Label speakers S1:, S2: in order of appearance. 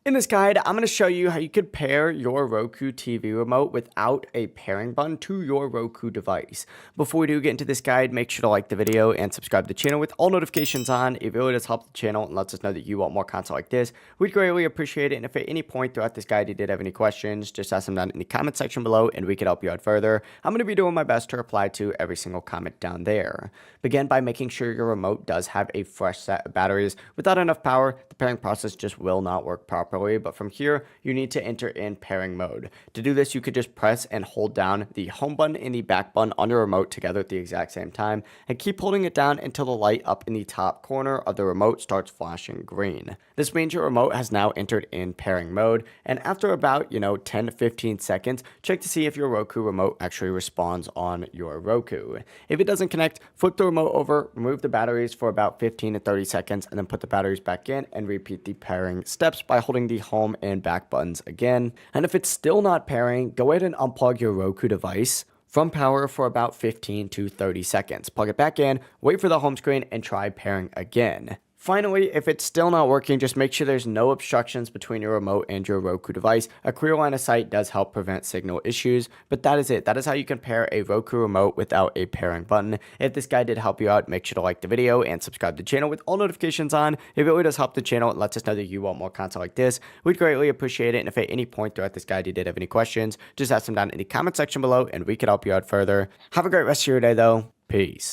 S1: In this guide, I'm going to show you how you could pair your Roku TV remote without a pairing button to your Roku device. Before we do get into this guide, make sure to like the video and subscribe to the channel with all notifications on. It really does help the channel and lets us know that you want more content like this. We'd greatly appreciate it. And if at any point throughout this guide you did have any questions, just ask them down in the comment section below and we could help you out further. I'm going to be doing my best to reply to every single comment down there. Begin by making sure your remote does have a fresh set of batteries. Without enough power, the pairing process just will not work properly. But from here, you need to enter in pairing mode. To do this, you could just press and hold down the home button and the back button on your remote together at the exact same time, and keep holding it down until the light up in the top corner of the remote starts flashing green. This means your remote has now entered in pairing mode, and after about, 10 to 15 seconds, check to see if your Roku remote actually responds on your Roku. If it doesn't connect, flip the remote over, remove the batteries for about 15 to 30 seconds, and then put the batteries back in and repeat the pairing steps by holding the home and back buttons again. And if it's still not pairing, go ahead and unplug your Roku device from power for about 15 to 30 seconds. Plug it back in, wait for the home screen, and try pairing again. Finally, if it's still not working, just make sure there's no obstructions between your remote and your Roku device. A clear line of sight does help prevent signal issues, but that is it. That is how you can pair a Roku remote without a pairing button. If this guide did help you out, make sure to like the video and subscribe to the channel with all notifications on. It really does help the channel and lets us know that you want more content like this. We'd greatly appreciate it. And if at any point throughout this guide you did have any questions, just ask them down in the comment section below and we can help you out further. Have a great rest of your day though. Peace.